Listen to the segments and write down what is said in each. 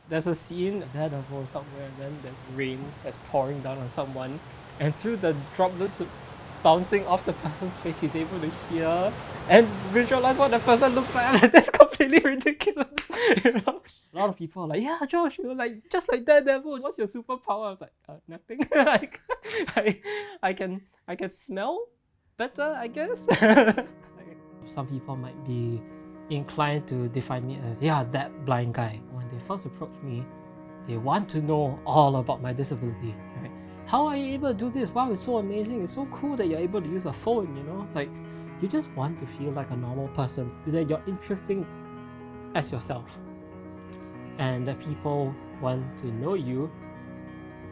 There's a scene at Daredevil somewhere, and then there's rain that's pouring down on someone, and through the droplets bouncing off the person's face, he's able to hear and visualize what the person looks like. I'm like, that's completely ridiculous. You know? A lot of people are like, yeah, Josh, you're like just like Daredevil. What's your superpower? I was like, nothing. like, I can smell better, I guess. Some people might be inclined to define me as, yeah, that blind guy. When they first approach me, they want to know all about my disability, right? How are you able to do this? Wow, it's so amazing. It's so cool that you're able to use a phone, you know? Like, you just want to feel like a normal person, that you're interesting as yourself. And that people want to know you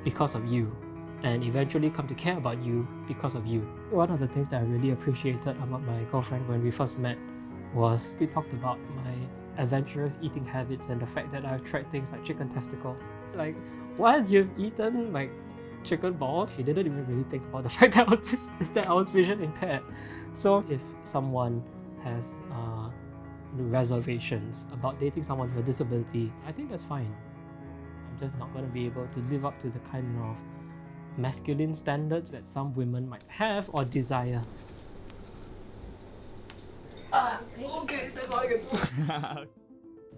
because of you, and eventually come to care about you because of you. One of the things that I really appreciated about my girlfriend when we first met was we talked about my adventurous eating habits and the fact that I've tried things like chicken testicles. Like, what, you've eaten like chicken balls? She didn't even really think about the fact that I was vision impaired. So if someone has reservations about dating someone with a disability, I think that's fine. I'm just not going to be able to live up to the kind of masculine standards that some women might have or desire. Okay, that's all I can do.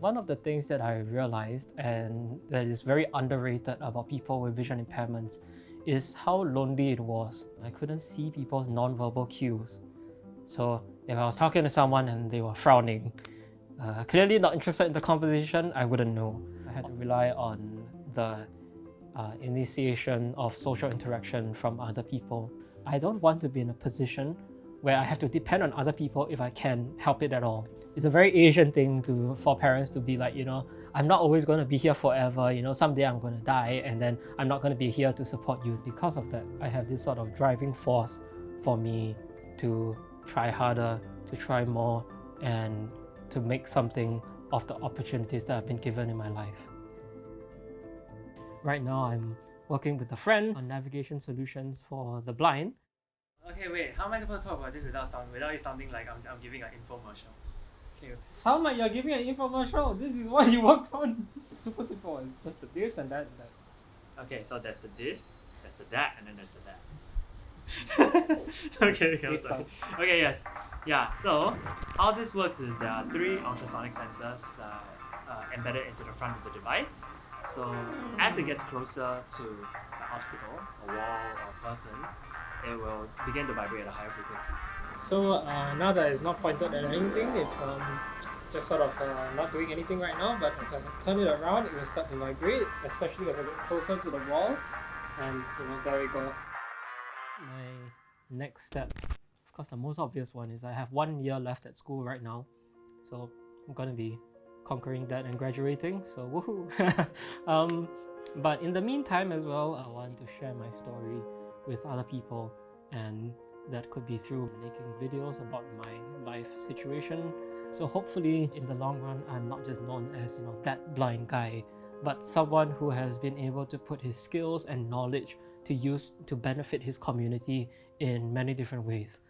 One of the things that I realized, and that is very underrated about people with vision impairments, is how lonely it was. I couldn't see people's nonverbal cues. So if I was talking to someone and they were frowning, clearly not interested in the conversation, I wouldn't know. I had to rely on the initiation of social interaction from other people. I don't want to be in a position where I have to depend on other people if I can help it at all. It's a very Asian thing for parents to be like, you know, I'm not always going to be here forever, you know, someday I'm going to die and then I'm not going to be here to support you. Because of that, I have this sort of driving force for me to try harder, to try more, and to make something of the opportunities that I've been given in my life. Right now, I'm working with a friend on navigation solutions for the blind. Okay, wait. How am I supposed to talk about this without it sounding like I'm giving an infomercial? Okay, sound like you're giving an infomercial. This is what you worked on. Super simple. It's just the this and that and that. Okay, so there's the this, there's the that, and then there's the that. okay, I'm sorry. Okay, yes. Yeah, so how this works is there are 3 ultrasonic sensors embedded into the front of the device. So as it gets closer to an obstacle, a wall, or a person, it will begin to vibrate at a higher frequency. So now that it's not pointed at anything, it's just sort of not doing anything right now, but as I turn it around, it will start to vibrate, especially as I get closer to the wall. And you know, there we go. My next steps, of course the most obvious one, is I have 1 year left at school right now. So I'm gonna be conquering that and graduating, so woohoo! But in the meantime as well, I want to share my story with other people, and that could be through making videos about my life situation. So hopefully in the long run, I'm not just known as, you know, that blind guy, but someone who has been able to put his skills and knowledge to use to benefit his community in many different ways.